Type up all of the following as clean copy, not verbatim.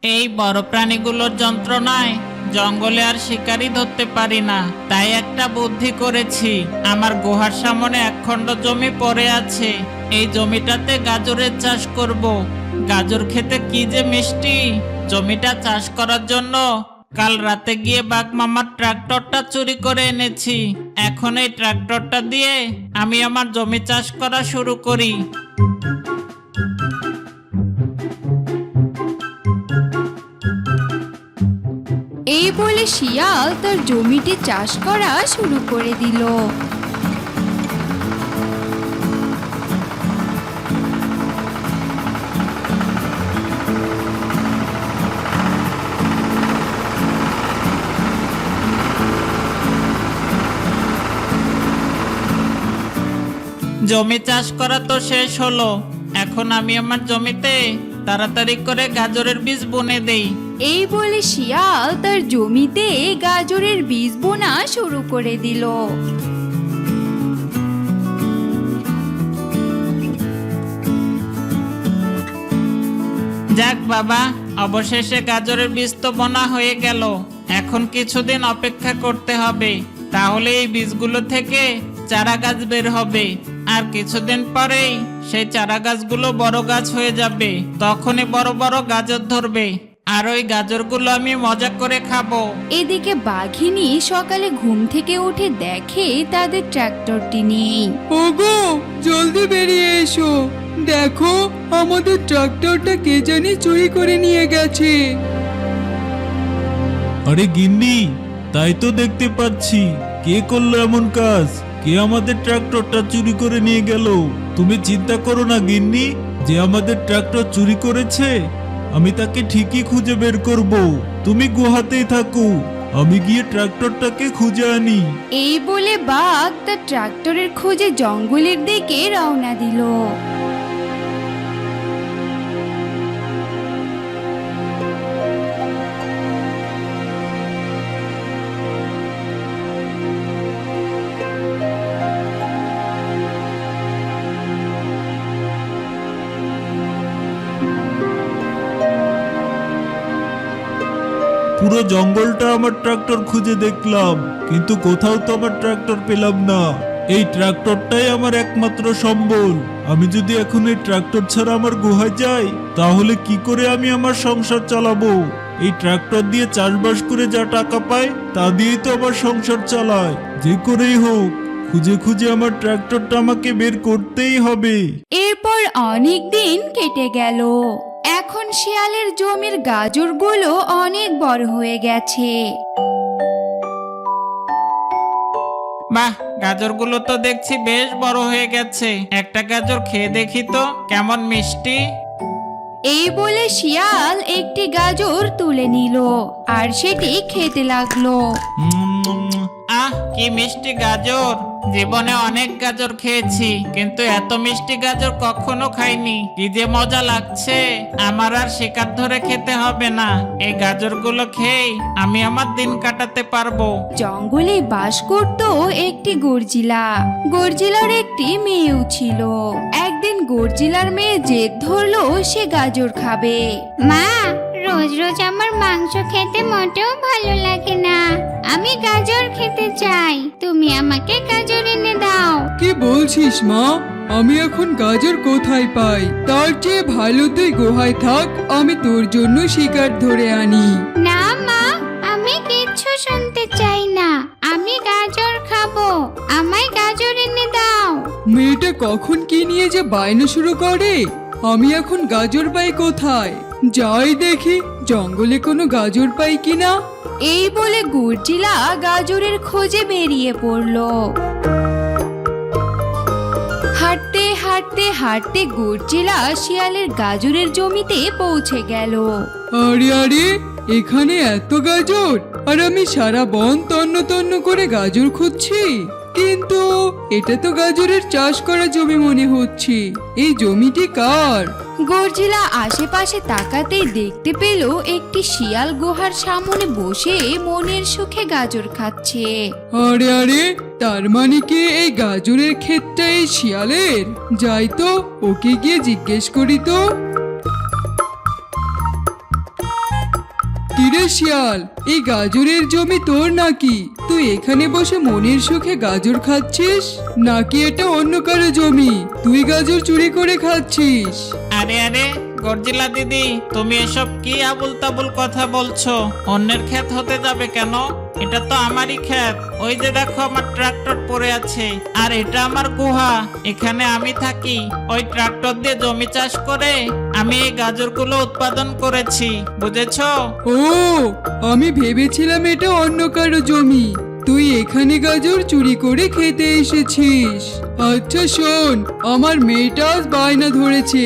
এই বড় প্রাণীগুলোর যন্ত্রণায় জঙ্গলে আর শিকারই ধরতে পারি না, তাই একটা বুদ্ধি করেছি। আমার গুহার সামনে একখণ্ড জমি পড়ে আছে, এই জমিটাতে গাজরের চাষ করব। গাজর খেতে কি যে মিষ্টি। জমিটা চাষ করার জন্য কাল রাতে গিয়ে বাঘ মামার ট্রাক্টরটা চুরি করে এনেছি। এখন এই ট্রাক্টরটা দিয়ে আমি আমার জমি চাষ করা শুরু করি। এই বলে শিয়াল তার জমিটি চাষ করা শুরু করে দিল। জমি চাষ করা তো শেষ হলো, এখন আমি আমার জমিতে তাড়াতাড়ি করে গাজরের বীজ বুনে দেই। এই বলে শিয়াল তার জমিতে গাজরের বীজ বোনা শুরু করে দিল। যাক বাবা, অবশেষে গাজরের বীজ তো বোনা হয়ে গেল। এখন কিছুদিন অপেক্ষা করতে হবে, তাহলে এই বীজগুলো থেকে চারা গাছ বের হবে। আর কিছুদিন পরেই সেই চারা গাছগুলো বড় গাছ হয়ে যাবে, তখনই বড় বড় গাজর ধরবে, আর ওই গাজরগুলো আমি মজা করে খাবো। এদিকে বাঘিনী সকালে ঘুম থেকে উঠে দেখে তাদের ট্রাক্টরটি নেই। ওগো, জলদি বেরিয়ে এসো, দেখো আমাদের ট্রাক্টরটা কে জানি চুরি করে নিয়ে গেছে। আরে গিন্নি, তাই তো দেখতে পাচ্ছি। কে করলো এমন কাজ? কে আমাদের ট্রাক্টরটা চুরি করে নিয়ে গেল? তুমি চিন্তা করো না গিন্নি, যে আমাদের ট্রাক্টর চুরি করেছে আমি তাকে ঠিকই খুঁজে বের করব। তুমি গুহাতেই থাকো, আমি গিয়ে ট্রাক্টরটাকে খুঁজে আনি। এই বলে বাঘ তার ট্রাক্টরের খোঁজে জঙ্গলের দিকে রওনা দিল। পুরো জঙ্গলটা আমার ট্রাক্টর খুঁজে দেখলাম, কিন্তু কোথাও তো আমার ট্রাক্টর পেলাম না। এই ট্রাক্টরটাই আমার একমাত্র সম্বল। আমি যদি এখন এই ট্রাক্টর ছাড়া আমার গুহায় যাই, তাহলে কি করে আমি আমার সংসার চালাবো? এই ট্রাক্টর দিয়ে চাষবাস করে যা টাকা পাই তা দিয়েই তো আমার সংসার চালায়। যে করেই হোক, খুঁজে খুঁজে আমার ট্রাক্টরটা আমাকে বের করতেই হবে। এরপর অনেক দিন কেটে গেল। এখন শিয়ালের জমির গাজরগুলো অনেক বড় হয়ে গেছে। বাহ, গাজরগুলো তো দেখছি বেশ বড় হয়ে গেছে। একটা গাজর খেয়ে দেখি তো কেমন মিষ্টি। এই বলে শিয়াল একটি গাজর তুলে নিল আর সেটি খেতে লাগলো। আহ, কি মিষ্টি গাজর। জীবনে অনেক গাজর খেয়েছি, কিন্তু এত মিষ্টি গাজর কখনো খাইনি। কি যে মজা লাগছে। আমার আর শিকার ধরে খেতে হবে না, এই গাজরগুলো খেয়ে আমি আমার দিন কাটাতে পারবো। জঙ্গলে বাস করত একটি গর্জিলা। গর্জিলার একটি মেয়েও ছিল। একদিন গর্জিলার মেয়ে জেদ ধরলো সে গাজর খাবে। মা, রোজ রোজ আমার মাংস খেতে মোটেও ভালো লাগে না। আমি গাজর খেতে চাই, তুমি আমাকে গাজর এনে দাও। কি বলছিস মা? আমি এখন গাজর কোথায় পাই? তার চেয়ে ভালো তুই গুহায় থাক, আমি তোর জন্য শিকার ধরে আনি। না মা, আমি কিচ্ছু শুনতে চাই না। আমি গাজর খাবো, আমায় গাজর এনে দাও। মেয়েটা কখন কি নিয়ে যে বায়না শুরু করে। আমি এখন গাজর পাই কোথায়? যাই দেখি জঙ্গলে কোনো গাজর পাই কিনা। এই বলে গর্জিলা গাজরের খোঁজে বেরিয়ে পড়ল। হাঁটতে হাঁটতে হাঁটতে গর্জিলা শিয়ালের গাজরের জমিতে পৌঁছে গেল। আরে আরে, এখানে এত গাজর, আর আমি সারা বন তন্ন তন্ন করে গাজর খুঁজছি। কিন্তু এটা তো গাজরের চাষ করা জমি মনে হচ্ছে। এই জমিটি কার? গর্জিলা আশেপাশে তাকাতেই দেখতে পেল একটি শিয়াল গুহার সামনে বসে মনের সুখে গাজর খাচ্ছে। আরে আরে, তার মানে কি এই গাজরের ক্ষেতটা এই শিয়ালের? যাই তো, ওকে গিয়ে জিজ্ঞেস করি তো। কিরে শিয়াল, এই গাজরের জমি তোর নাকি? তুই এখানে বসে মনের সুখে গাজর খাচ্ছিস, নাকি এটা অন্য কারো জমি? তুই গাজর চুরি করে খাচ্ছিস? আরে আরে গর্জিলা দিদি, তুমি এসব কি আবুল তাবুল কথা বলছো? অন্যের ক্ষেত হতে যাবে কেন? এটা তো আমারই ক্ষেত। ওই যে দেখো আমার ট্রাক্টর পড়ে আছে, আর এটা আমার গুহা, এখানে আমি থাকি। ওই ট্রাক্টর দিয়ে জমি চাষ করে আমি এই গাজরগুলো উৎপাদন করেছি, বুঝেছো? ও, আমি ভেবেছিলাম এটা অন্য কারো জমি। তুই এখানে গাজর চুরি করে খেতে এসেছিস। আচ্ছা শোন, আমার মেয়েটা আজ বায়না ধরেছে,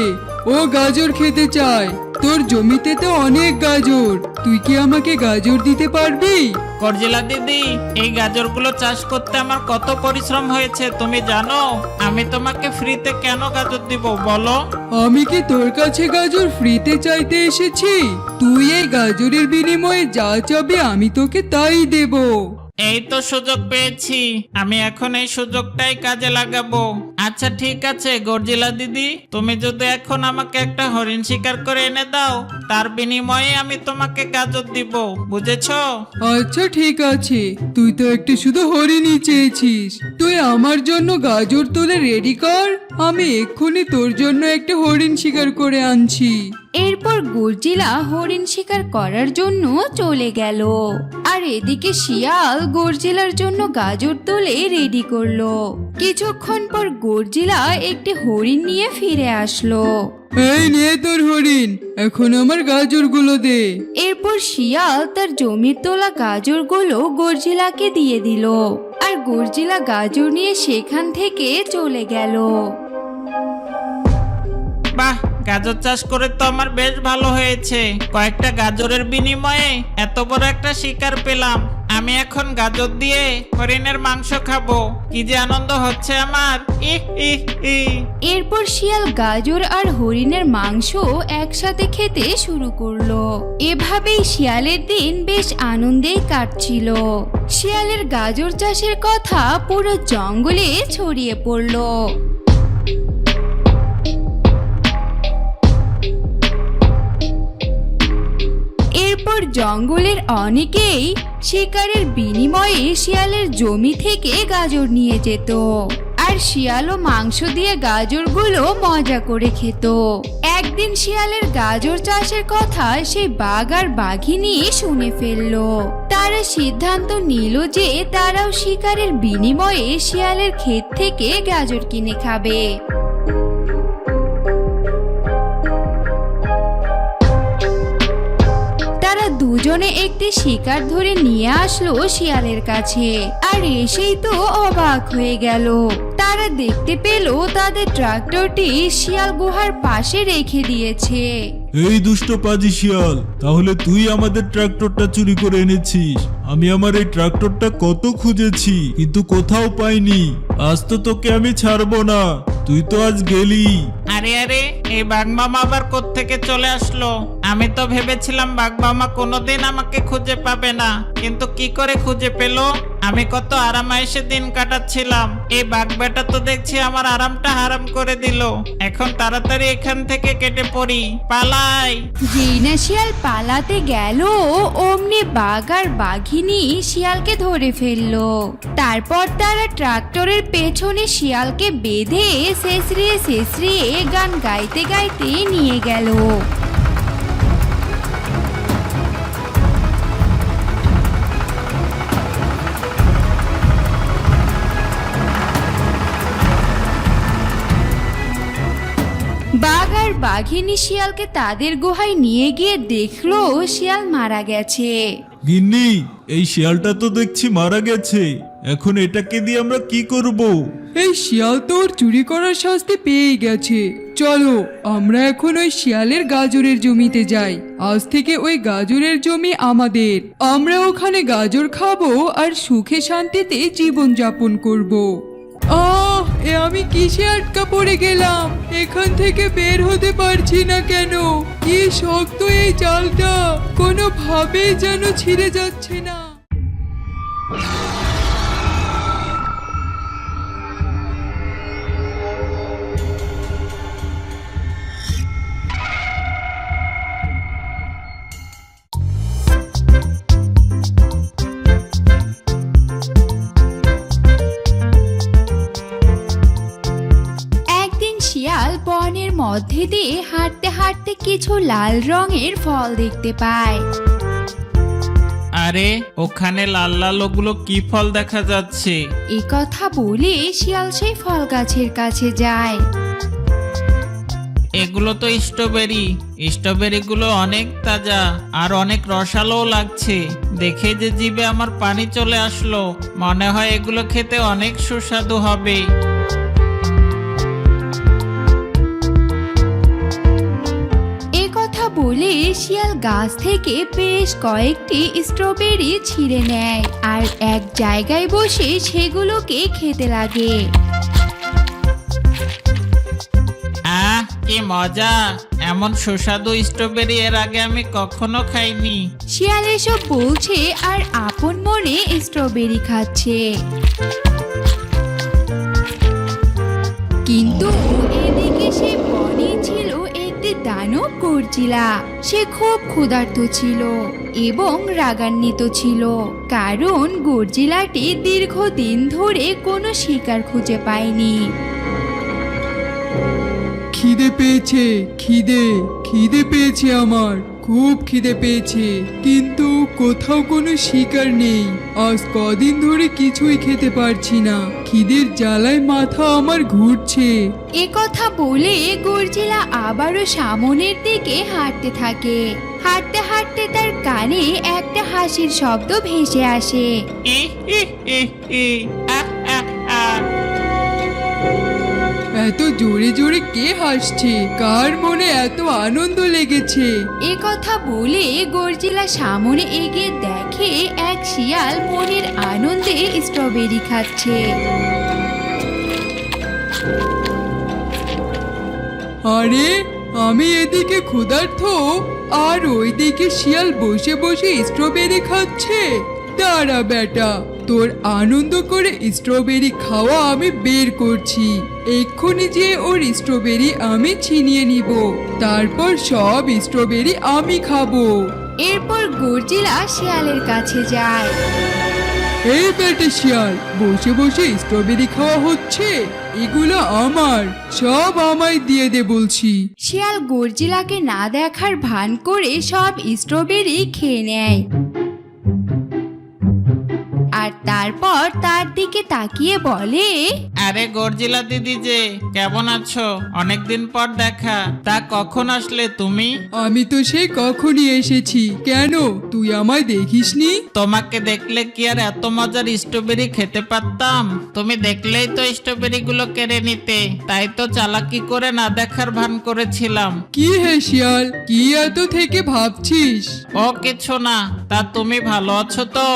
ও গাজর খেতে চায়। তোর জমিতে তো অনেক গাজর, তুই কি আমাকে গাজর দিতে পারবি? গর্জিলা দিদি, এই গাজরগুলো চাষ করতে আমার কত পরিশ্রম হয়েছে তুমি জানো? আমি তোমাকে ফ্রিতে কেন গাজর দিব বলো? আমি কি তোর কাছে গাজর ফ্রিতে চাইতে এসেছি? তুই এই গাজরের বিনিময়ে যা চাবি আমি তোকে তাই দেব। এই তো সুযোগ পেয়েছি, আমি এখন এই সুযোগটাই কাজে লাগাবো। আচ্ছা ঠিক আছে গর্জিলা দিদি, তুমি যদি এখন আমাকে একটা হরিণ শিকার করে এনে দাও, তার বিনিময়ে আমি তোমাকে গাজর দিব, বুঝেছো? আচ্ছা ঠিক আছে, তুই তো একটু শুধু হরিণই চেয়েছিস। তুই আমার জন্য গাজর তুলে রেডি কর, আমি এক্ষুনি তোর জন্য একটা হরিণ শিকার করে আনছি। এরপর গর্জিলা হরিণ শিকার করার জন্য চলে গেল, আর এদিকে শিয়াল গর্জিলার জন্য গাজর তুলে রেডি করলো। কিছুক্ষণ পর গর্জিলা একটি হরিণ নিয়ে ফিরে আসলো। এই নিয়ে তোর হরিণ, এখন আমার গাজরগুলো দে। এরপর শিয়াল তার জমির তোলা গাজরগুলো গর্জিলাকে দিয়ে দিল, আর গর্জিলা গাজর নিয়ে সেখান থেকে চলে গেল। বাহ, গাজর চাষ করে তো আমার বেশ ভালো হয়েছে। কয়েকটা গাজরের বিনিময়ে এত বড় একটা শিকার পেলাম। আমি এখন গাজর দিয়ে হরিণের মাংস খাবো, কি যে আনন্দ হচ্ছে আমার। ইহ ইহ ইহ। এরপর শিয়াল গাজর আর হরিণের মাংস একসাথে খেতে শুরু করলো। এভাবেই শিয়ালের দিন বেশ আনন্দেই কাটছিল। শিয়ালের গাজর চাষের কথা পুরো জঙ্গলে ছড়িয়ে পড়লো। এরপর জঙ্গলের অনেকেই শিকারের বিনিময়ে শিয়ালের জমি থেকে গাজর নিয়ে যেত, আর শিয়ালও মাংস দিয়ে গাজরগুলো মজা করে খেত। একদিন শিয়ালের গাজর চাষের কথা সেই বাঘ আর বাঘিনী শুনে ফেললো। তারা সিদ্ধান্ত নিল যে তারাও শিকারের বিনিময়ে শিয়ালের ক্ষেত থেকে গাজর কিনে খাবে। তারা দুজনে একটি শিকার ধরে নিয়ে আসলো শিয়ালের কাছে, আর এসেই তো অবাক হয়ে গেল। তারা দেখতে পেল তাদের ট্রাক্টরটি শিয়াল গুহার পাশে রেখে দিয়েছে। এই দুষ্ট পাজি শিয়াল, তাহলে তুই আমাদের ট্রাক্টরটা চুরি করে এনেছিস। আমি আমার এই ট্রাক্টরটা কত খুঁজেছি, কিন্তু কোথাও পাইনি। আজ তো তোকে আমি ছাড়বো না, তুই তো আজ গেলি। আরে আরে, এই বাঘ মামা আবার কোত্থেকে চলে আসলো? আমি তো ভেবেছিলাম বাঘ মামা কোনোদিন আমাকে খুঁজে পাবে না, কিন্তু কি করে খুঁজে পেলো? আমি কত আরামায়েশে দিন কাটাচ্ছিলাম, এই বাঘ বেটা তো দেখছি আমার আরামটা হারাম করে দিল। এখন তাড়াতাড়ি এখান থেকে কেটে পড়ি, পালাই। যেই না শিয়াল পালাতে গেল, অমনি বাঘ আর বাঘিনী শিয়ালকে ধরে ফেললো। তারপর তারা ট্রাক্টরের পেছনে শিয়ালকে বেঁধে শেষরিয়ে শেষরিয়ে গান গাইতে গাইতে নিয়ে গেল। বাঘ আর বাঘিনী শিয়ালকে তাদের গুহায় নিয়ে গিয়ে দেখলো শিয়াল মারা গেছে। গিন্নি, এই শিয়ালটা তো দেখছি মারা গেছে, এখন এটাকে দিয়ে আমরা কি করব? এই শিয়াল তো ওর চুরি করার শাস্তি পেয়ে গেছে। চলো আমরা এখন ওই শিয়ালের গাজরের জমিতে যাই। আজ থেকে ওই গাজরের জমি আমাদের। আমরা ওখানে গাজর খাবো আর সুখে শান্তিতে জীবন যাপন করব। এ আমি কিসে আটকা পড়ে গেলাম? এখান থেকে বের হতে পারছি না কেন? কি শক্ত এই জালটা, কোনোভাবে যেন ছিঁড়ে যাচ্ছে না। মধ্যে দিয়ে হাঁটতে হাঁটতে কিছু লাল রঙের ফল দেখতে পায়। আরে ওখানে লাল লাল ওগুলো কি ফল দেখা যাচ্ছে? এ কথা বলে শিয়াল সেই ফল গাছের কাছে যায়। এগুলো তো স্ট্রবেরি। স্ট্রবেরিগুলো অনেক তাজা আর অনেক রসালো লাগছে। দেখে যে জিভে আমার পানি চলে আসলো। মনে হয় এগুলো খেতে অনেক সুস্বাদু হবে। এ কথা বলে শিয়াল গাছ থেকে বেশ কয়েকটি স্ট্রবেরি ছিঁড়ে নেয় আর এক জায়গায় বসে সেগুলোকে খেতে লাগে। আহ কি মজা! এমন সুস্বাদু স্ট্রবেরি এর আগে আমি কখনো খাইনি। শিয়াল এসব বলছে আর আপন মনে স্ট্রবেরি খাচ্ছে। কিন্তু এদিকে সে বনে ছিল একটি দানব গর্জিলা। সে খুব ক্ষুধার্ত ছিল এবং রাগান্বিত ছিল, কারণ গর্জিলাটি দীর্ঘদিন ধরে কোনো শিকার খুঁজে পায়নি। খিদে পেয়েছে, খিদে পেয়েছে, আমার খুব খিদে পেয়েছে, কিন্তু কোথাও কোনো শিকার নেই। আজ কদিন ধরে কিছুই খেতে পারছি না, খিদের জ্বালায় মাথা আমার ঘুরছে। এ কথা বলে গর্জিলা আবারও সামনের দিকে হাঁটতে থাকে। হাঁটতে হাঁটতে তার কানে একটা হাসির শব্দ ভেসে আসে। ই ই ই ই আহ আহ আহ। এত জোরে জোরে কে হাসছে? কার মনে এত আনন্দ লেগেছে? এ কথা বলে গর্জিলা সামনে এগিয়ে দেখে এক শিয়াল মনের আনন্দে স্ট্রবেরি খাচ্ছে। আরে আমি এদিকে ক্ষুধার্ত আর ওইদিকে শিয়াল বসে বসে স্ট্রবেরি খাচ্ছে। দাঁড়া বেটা, তোর আনন্দ করে স্ট্রবেরি খাওয়া আমি বের করছি। এক্ষুনি যে ওর স্ট্রবেরি আমি ছিনিয়ে নিব, তারপর সব স্ট্রবেরি আমি খাবো। এরপর গর্জিলা শিয়ালের কাছে যায়। এই বেটে শিয়াল, বসে বসে স্ট্রবেরি খাওয়া হচ্ছে, এগুলো আমার, সব আমায় দিয়ে দে বলছি। শিয়াল গর্জিলাকে না দেখার ভান করে সব স্ট্রবেরি খেয়ে নেয় আর তারপর তার দিকে তাকিয়ে বলে, আরে গর্জিলা দিদি যে, কেমন আছো? অনেকদিন পর দেখা। তা কখন আসলে তুমি? আমি তো সেই কখনই এসেছি, কেন তুই আমায় দেখিসনি? তোমাকে দেখলে কি আর এত মজার স্ট্রবেরি খেতে পারতাম? তুমি দেখলেই তো স্ট্রবেরি গুলো কেড়ে নিতে, তাই তো চালাকি করে না দেখার ভান করেছিলাম। কি হে শিয়াল, কি এত থেকে ভাবছিস? ও কিছু না। তা তুমি ভালো আছো তো?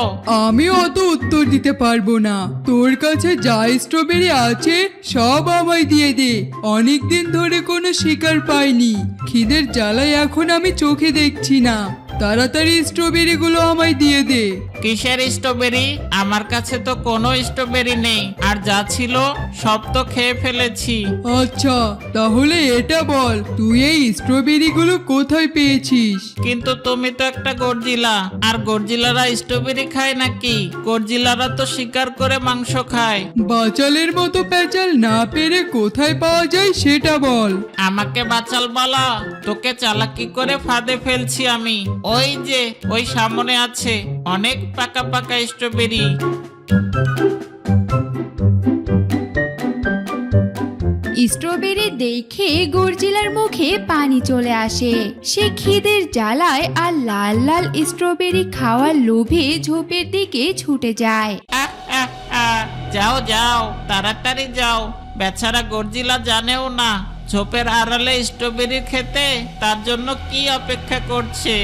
আমি অত উত্তর দিতে পারবো না। তোর কাছে যা স্ট্রবেরি আছে সব আমায় দিয়ে দে। অনেকদিন ধরে কোনো শিকার পাইনি, খিদের জ্বালায় এখন আমি চোখে দেখছি না। তাড়াতাড়ি স্ট্রবেরি গুলো আমায় দিয়ে দে। কিসের স্ট্রবেরি? আমার কাছে তো কোনো স্ট্রবেরি নেই, আর যা ছিল সব তো খেয়ে ফেলেছি। আচ্ছা তাহলে এটা বল, তুই এই স্ট্রবেরি গুলো কোথায় পেয়েছিস? কিন্তু তুমি তো একটা গর্জিলা, আর গর্জিলারা স্ট্রবেরি খায় নাকি? গর্জিলারা তো শিকার করে মাংস খায়। বাচালের মতো প্যাচাল না পেরে কোথায় পাওয়া যায় সেটা বল। আমাকে বাঁচাল বলা? তোকে চালাকি করে ফাঁদে ফেলছি আমি। ওই যে ওই সামনে আছে অনেক পাকা পাকা স্ট্রবেরি। স্ট্রবেরি দেখে গর্জিলার মুখে পানি চলে আসে। সে খিদের জ্বালায় আর লাল লাল স্ট্রবেরি খাওয়ার লোভে ঝোপের দিকে ছুটে যায়। আহ, আহ, আহ। যাও যাও, তাড়াতাড়ি যাও। বেচারা গর্জিলা জানেও না ঝোপের আড়ালে স্ট্রবেরি খেতে তার জন্য কি অপেক্ষা করছে।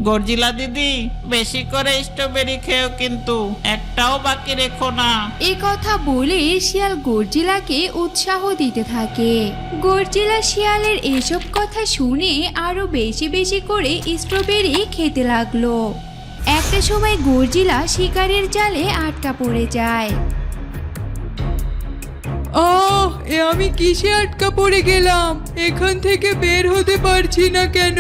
গর্জিলা দিদি, বেশি করে স্ট্রবেরি খেও, কিন্তু একটাও বাকি রেখো না। এ কথা বলে শিয়াল গর্জিলাকে উৎসাহ দিতে থাকে। গর্জিলা শিয়ালের এসব কথা শুনে আরো বেশি বেশি করে স্ট্রবেরি খেতে লাগলো। একটা সময় গর্জিলা শিকারের জালে আটকা পড়ে যায়। আমি কিসে আটকা পড়ে গেলাম? এখান থেকে বের হতে পারছি না কেন?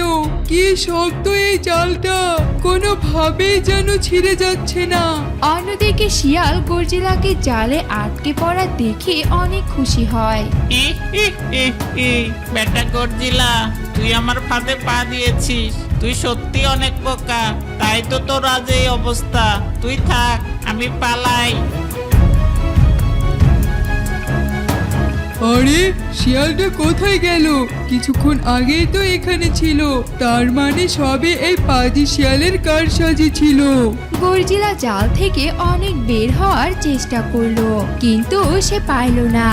কি শক্ত এই জালটা, কোনোভাবেই যেন ছিঁড়ে যাচ্ছে না। অন্যদিকে শিয়াল গর্জিলাকে জালে আটকে পড়া দেখে অনেক খুশি হয়। বেটা গর্জিলা, তুই আমার ফাঁদে পা দিয়েছিস। তুই সত্যি অনেক বোকা, তাই তো তোর আজ এই অবস্থা। তুই থাক, আমি পালাই। আরে শিয়ালটা কোথায় গেল? কিছুক্ষণ আগেই তো এখানে ছিল, তার মানে সবে এই পাজি শিয়ালের কারসাজি ছিল। গর্জিলা জাল থেকে অনেক বের হওয়ার চেষ্টা করলো, কিন্তু সে পারল না।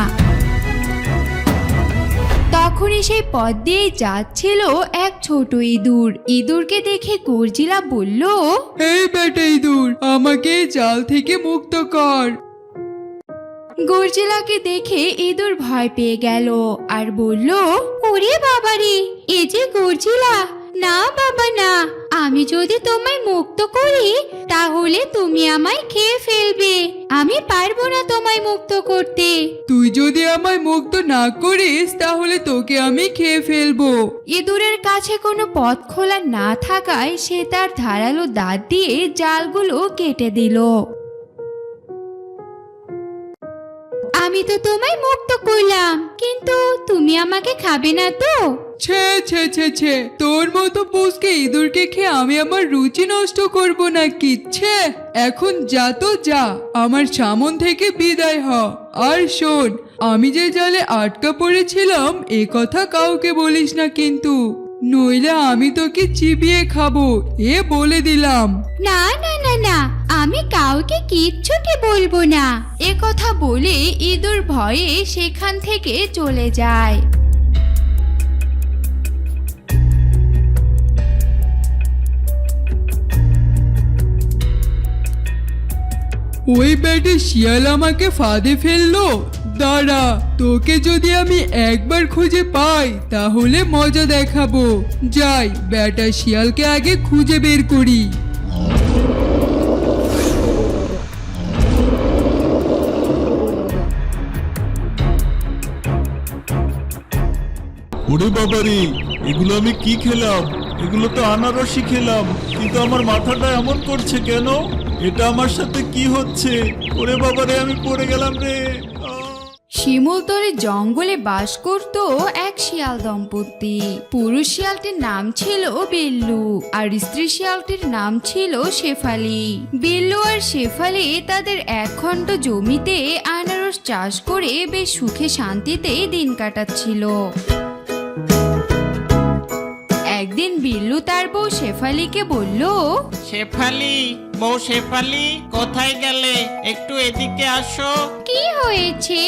তখনই সেই পথ দিয়ে যাচ্ছিল এক ছোট ইঁদুর। ইঁদুরকে দেখে গর্জিলা বলল, এই বেটা ইঁদুর, আমাকে এই জাল থেকে মুক্ত কর। গর্জিলাকে দেখে ইঁদুর ভয় পেয়ে গেল আর বলল, ওরে বাবারে, এ যে গর্জিলা! না বাবা না, আমি যদি তোমায় মুক্ত করি তাহলে তুমি আমায় খেয়ে ফেলবে। আমি পারবো না তোমায় মুক্ত করতে। তুই যদি আমায় মুক্ত না করিস তাহলে তোকে আমি খেয়ে ফেলবো। ইঁদুরের কাছে কোনো পথ খোলা না থাকায় সে তার ধারালো দাঁত দিয়ে জালগুলো কেটে দিল। আমি তো তোমায় মুক্ত করলাম, কিন্তু তুমি আমাকে খাবে না তো? ছে ছে ছে ছে, তোর মতো পোষকে ইঁদুরকে খেয়ে আমি আমার রুচি নষ্ট করব নাকি? ছে, এখন যা তো যা, আমার সামন থেকে বিদায় হ। আর শোন, আমি যে জালে আটকা পড়েছিলাম এ কথা কাউকে বলিস না কিন্তু, নইলে আমি তোকে চিবিয়ে খাবো, এ বলে দিলাম। না না না না, আমি কাউকে কিচ্ছুটি বলবো না। এ কথা বলে ইঁদুর ভয়ে সেখান থেকে চলে যায়। ওই ব্যাটে শিয়াল আমাকে ফাঁদে ফেললো। দাঁড়া, তোকে যদি আমি একবার খুঁজে পাই তাহলে মজা দেখাবো। যাই, ব্যাটা শিয়ালকে আগে খুঁজে বের করি। ওরে বাবারে, এগুলো আমি কি খেলাম? এগুলো তো আনারসই খেলাম, কিন্তু আমার মাথাটা এমন করছে কেন? এটা আমার সাথে কি হচ্ছে? ওরে বাবারে, আমি পড়ে গেলাম রে। শিমুলতরে জঙ্গলে বাস করত এক শিয়াল দম্পতি। পুরুষ শিয়ালটির নাম ছিল বিল্লু আর স্ত্রী শিয়ালটির নাম ছিল শেফালি। বিল্লু আর শেফালি তাদের একখণ্ড জমিতে আনারস চাষ করে বেশ সুখে শান্তিতে দিন কাটাচ্ছিল। একদিন বিল্লু তার বউ শেফালিকে বলল, শেফালি, বউ শেফালি, কোথায় গেলে? একটু এদিকে আসো। কি হয়েছে?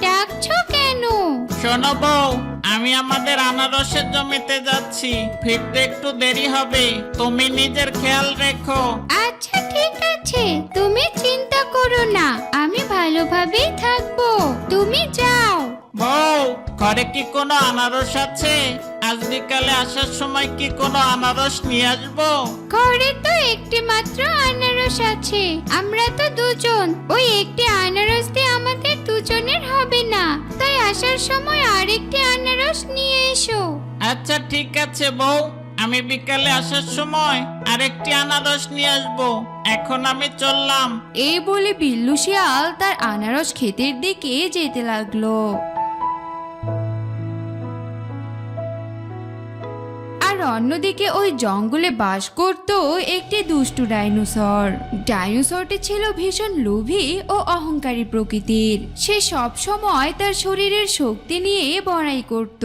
ডাকছো কেন? শোনো বউ, আমি আমাদের আনারসের জমিতে যাচ্ছি, ফিরতে একটু দেরি হবে, তুমি নিজের খেয়াল রেখো। আচ্ছা ঠিক আছে, তুমি চিন্তা করো না, আমি ভালোভাবেই থাকবো, তুমি যাও। বউ, ঘরে কি কোনো আনারস আছে? আজ বিকালে আসার সময় কি কোনো আনারস নিয়ে আসবো? ঘরে তো একটি মাত্র আনারস আছে, আমরা তো দুজন, ওই একটি আনারস দিয়ে আমাদের দুজনের হবে না, তাই আসার সময় আরেকটি আনারস নিয়ে এসো। আচ্ছা ঠিক আছে বউ, আমি বিকালে আসার সময় আরেকটি আনারস নিয়ে আসবো। এখন আমি চললাম। এই বলে বিল্লু শিয়াল তার আনারস ক্ষেতের দিকে যেতে লাগলো। আর অন্যদিকে ওই জঙ্গলে বাস করত একটি দুষ্টু ডাইনোসর। ডাইনোসরটি ছিল ভীষণ লোভী ও অহংকারী প্রকৃতির। সে সব সময় তার শরীরের শক্তি নিয়ে বড়াই করত।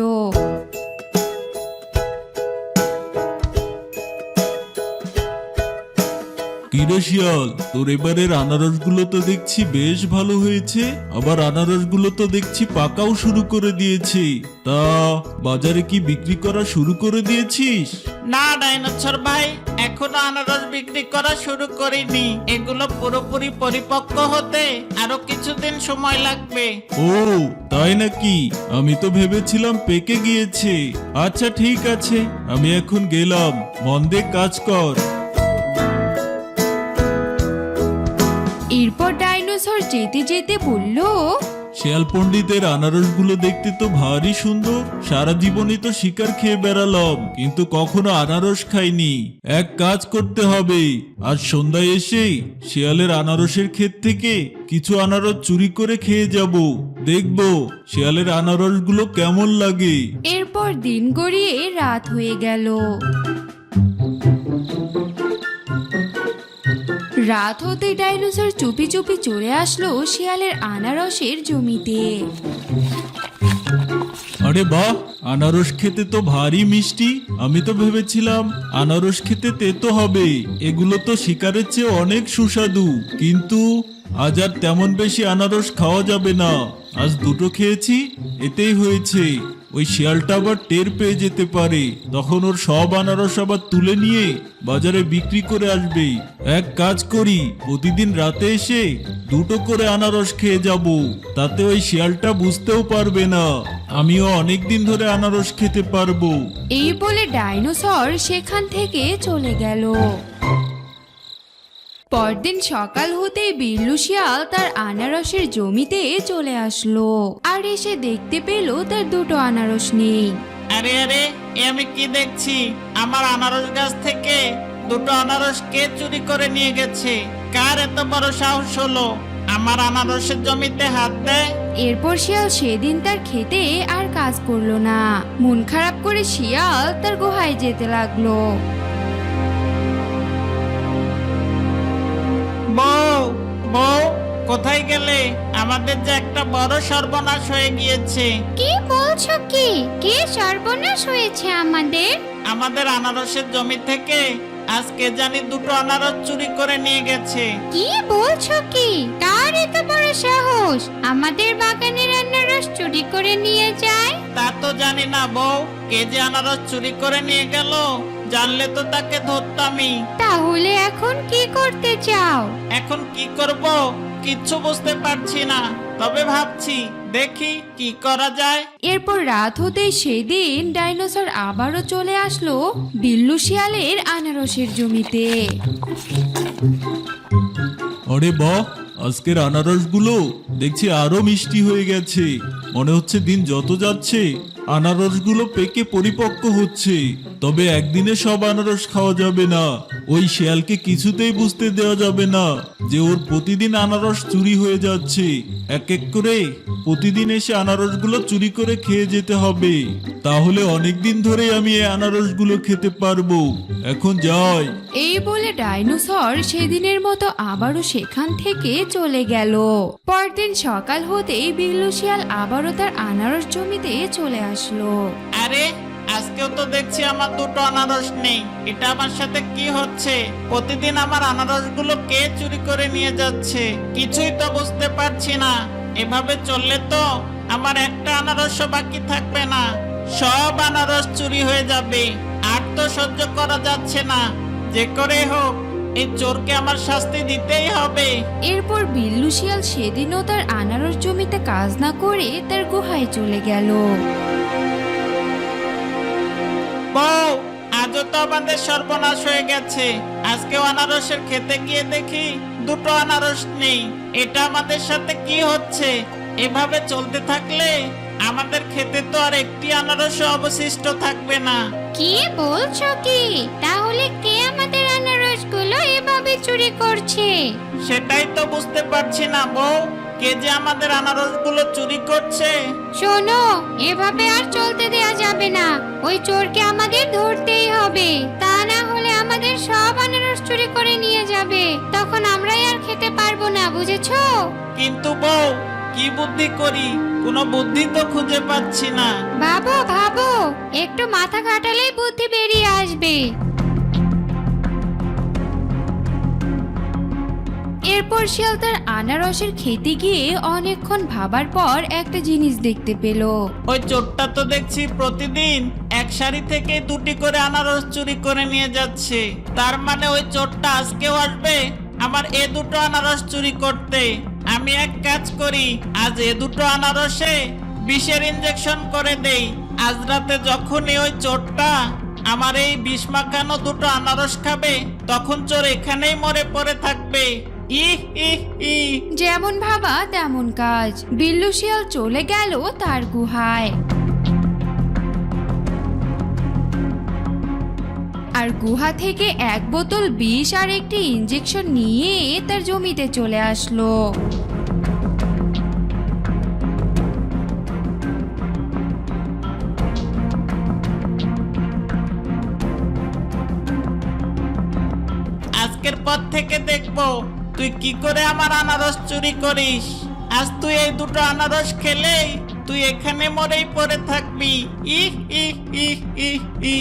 কিরে শিয়াল, তোর এবারের আনারসগুলো তো দেখছি বেশ ভালো হয়েছে, আবার আনারসগুলো তো দেখছি পাকাও শুরু করে দিয়েছে। তা বাজারে কি বিক্রি করা শুরু করে দিয়েছিস? না ডাইনোসর ভাই, এখনো আনারস বিক্রি করা শুরু করিনি। এগুলো পুরোপুরি পরিপক্ক হতে আরো কিছুদিন সময় লাগবে। ও তাই নাকি? আমি তো ভেবেছিলাম পেকে গিয়েছে। আচ্ছা ঠিক আছে, আমি এখন গেলাম, মন দিয়ে কাজ কর। এরপর ডাইনোসর যেতে যেতে বলল, শিয়াল পণ্ডিতের আনারসগুলো দেখতে তো ভারী সুন্দর। সারা জীবনই তো শিকার খেয়ে বেড়ালাম, কিন্তু কখনো আনারস খাইনি। এক কাজ করতে হবে, আজ সন্ধ্যায় এসেই শিয়ালের আনারসের ক্ষেত থেকে কিছু আনারস চুরি করে খেয়ে যাব। দেখবো শিয়ালের আনারসগুলো কেমন লাগে। এরপর দিন গড়িয়ে রাত হয়ে গেল। রাত হতে ডাইনোসর চুপি চুপি চলে আসলো শিয়ালের আনারসের জমিতে। আরে বাহ, আনারস খেতে তো ভারী মিষ্টি। আমি তো ভেবেছিলাম আনারস খেতে তেতো হবে। এগুলো তো শিকারের চেয়ে অনেক সুস্বাদু। কিন্তু আজ আর তেমন বেশি আনারস খাওয়া যাবে না। আজ দুটো খেয়েছি, এতেই হয়েছে। ওই শিয়ালটা আবার টের পেয়ে যেতে পারে, তখন ওর সব আনারস আবার তুলে নিয়ে বাজারে বিক্রি করে আসবে। এক কাজ করি, প্রতিদিন রাতে এসে দুটো করে আনারস খেয়ে যাব। তাতে ওই শিয়ালটা বুঝতেও পারবে না। আমিও অনেক দিন ধরে আনারস খেতে পারবো। এই বলে ডাইনোসর সেখান থেকে চলে গেল। পরদিন সকাল হতেই বিল্লু শিয়াল তার আনারসের জমিতে চলে আসলো, আর এসে দেখতে পেল তার দুটো আনারস নেই। আরে আরে, এ আমি কি দেখছি? আমার আনারস গাছ থেকে দুটো আনারস কে চুরি করে নিয়ে গেছে? কার এত বড় সাহস হলো আমার আনারসের জমিতে হাত দেয়? এরপর শিয়াল সেদিন তার খেতে আর কাজ করলো না। মন খারাপ করে শিয়াল তার গুহায় যেতে লাগলো। বউ, বউ, কোথায় গেলে? আমাদের যে একটা বড় সর্বনাশ হয়ে গিয়েছে। কি বলছো কি? কি সর্বনাশ হয়েছে আমাদের? আমাদের আনারসের জমি থেকে আজকে জানি দুটো আনারস চুরি করে নিয়ে গেছে। কি বলছো কি? কার এত বড় সাহস আমাদের বাগানের আনারস চুরি করে নিয়ে যায়? তা তো জানি না বউ, কে যে আনারস চুরি করে নিয়ে গেল, জানলে তো তাকে ধরতামই। তাহলে এখন কি করতে চাও? এখন কি করব কিচ্ছু বুঝতে পারছি না, তবে ভাবছি দেখি কি করা যায়। এরপর রাত হতেই সেদিন ডাইনোসর আবারও চলে আসলো বিল্লু শিয়ালের আনারসের জমিতে। আরে বাহ, আজকের আনারসগুলো দেখছি আরো মিষ্টি হয়ে গেছে। মনে হচ্ছে দিন যত যাচ্ছে আনারসগুলো পেকে পরিপক্ক হচ্ছে। তবে একদিনে সব আনারস খাওয়া যাবে না। ওই শিয়ালকে কিছুতেই বুঝতে দেওয়া যাবে না যে ওর প্রতিদিন আনারস চুরি হয়ে যাচ্ছে। এক এক করে প্রতিদিন এসে আনারসগুলো চুরি করে খেয়ে যেতে হবে। তাহলে অনেকদিন ধরে আমি এই আনারসগুলো খেতে পারবো। এখন যাই। এই বলে ডাইনোসর সেদিনের মতো আবারও সেখান থেকে চলে গেল। পরদিন সকাল হতেই বিল্লু শিয়াল আবারও তার আনারস জমিতে চলে আসলো। আরে, আজকেও তো দেখছি আমার দুটো আনারস নেই। এটা আমার সাথে কি হচ্ছে? প্রতিদিন আমার আনারসগুলো কে চুরি করে নিয়ে যাচ্ছে? কিছুই তো বুঝতে পারছি না। এভাবে চললে তো আমার একটা আনারসও বাকি থাকবে না, সব আনারস চুরি হয়ে যাবে। আর তো সহ্য করা যাচ্ছে না। যে করে হোক এই চোরকে আমার শাস্তি দিতেই হবে। এরপর বিল্লু শিয়াল সেদিনও তার আনারস জমিতে কাজ না করে তার গুহায় চলে গেল। বউ, আজও তো আমাদের সর্বনাশ হয়ে গেছে। আজকেও আনারসের খেতে গিয়ে দেখি দুটো আনারস নেই। এটা আমাদের সাথে কি হচ্ছে? এভাবে চলতে থাকলে আমাদের খেতে তো আর একটি আনারসও অবশিষ্ট থাকবে না। কি বলছো কি? তাহলে কে আমাদের আনারসগুলো এভাবে চুরি করছে? সেটাই তো বুঝতে পারছি না বউ, কে যে আমাদের আনারসগুলো চুরি করছে। শোনো, এভাবে আর চলতে দেয়া যাবে না। ওই চোরকে আমাদের ধরতেই হবে, তা না হলে আমাদের সব আনারস চুরি করে নিয়ে যাবে। তখন আমরাই আর খেতে পারবো না, বুঝেছো? কিন্তু বউ, কি বুদ্ধি করি? কোনো বুদ্ধি তো খুঁজে পাচ্ছি না। ভাবো ভাবো, একটু মাথা খাটালেই বুদ্ধি বেরিয়ে আসবে। এরপর শিয়াল তার আনারসের খেতে গিয়ে অনেকক্ষণ ভাবার পর একটা জিনিস দেখতে পেল। ওই চোরটা তো দেখছি প্রতিদিন এক সারি থেকে দুটি করে আনারস চুরি করে নিয়ে যাচ্ছে। তার মানে ওই চোরটা আজকেও আসবে আমার এ দুটো আনারস চুরি করতে। আমি এক কাজ করি, আজ এ দুটো আনারসে বিষের ইনজেকশন করে দেই। আজ রাতে যখনই ওই চোরটা আমার এই বিষ মাখানো দুটো আনারস খাবে, তখন চোর এখানেই মরে পড়ে থাকবে। ইহ ইহ ই যেমন ভাবা তেমন কাজ, বিল্লু শিয়াল চলে গেল তার গুহায়। আর গুহা থেকে এক বোতল বিষ আর একটি ইঞ্জেকশন নিয়ে তার জমিতে চলে আসলো। আজকের পর থেকে দেখবো তুই কি করে আমার আনারস চুরি করিস। আজ তুই এই দুটো আনারস খেলেই তুই এখানে মরেই পড়ে থাকবি। ইহ ইহ ইহ ইহ ই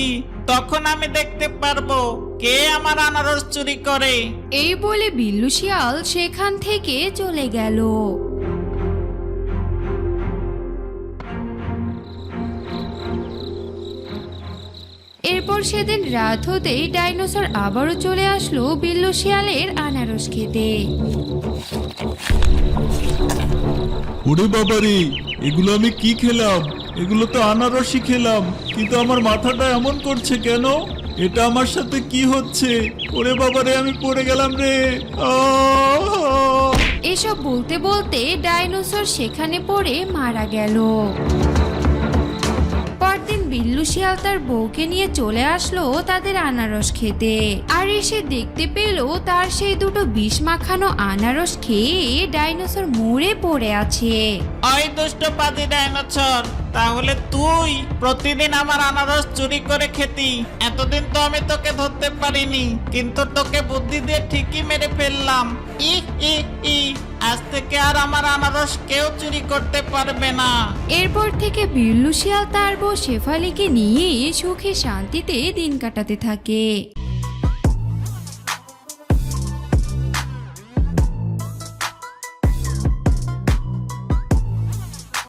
তখন আমি দেখতে পারবো কে আমার আনারস চুরি করে। এই বলে বিল্লু শিয়াল সেখান থেকে চলে গেল। এরপর সেদিন রাত হতেই ডাইনোসর আবারও চলে আসলো বিল্লু শিয়ালের আনারস খেতে। ওরে বাবারে, এগুলো আমি কি খেলাম? এগুলো তো আনারসই খেলাম, কিন্তু আমার মাথাটা এমন করছে কেন? এটা আমার সাথে কি হচ্ছে? ওরে বাবারে, আমি পড়ে গেলাম রে। এসব বলতে বলতে ডাইনোসর সেখানে পড়ে মারা গেল। পরদিন বিল্লু শিয়াল তার বউকে নিয়ে চলে আসলো তাদের আনারস খেতে। আর এসে দেখতে পেল তার সেই দুটো বিষ মাখানো আনারস খেয়ে ডাইনোসর মরে পড়ে আছে। ওই দুষ্ট পাজি ডাইনোসর, তাহলে তুই প্রতিদিন আমার আনারস চুরি করে খেতি। এতদিন তো আমি তোকে ধরতে পারিনি, কিন্তু তোকে বুদ্ধি দিয়ে ঠিকই মেরে ফেললাম। ই ই ই আজ থেকে আর আমার আনারস কেউ চুরি করতে পারবে না। এরপর থেকে বিল্লু শিয়াল তার বউ শেফালিকে নিয়ে সুখে শান্তিতে দিন কাটাতে থাকে।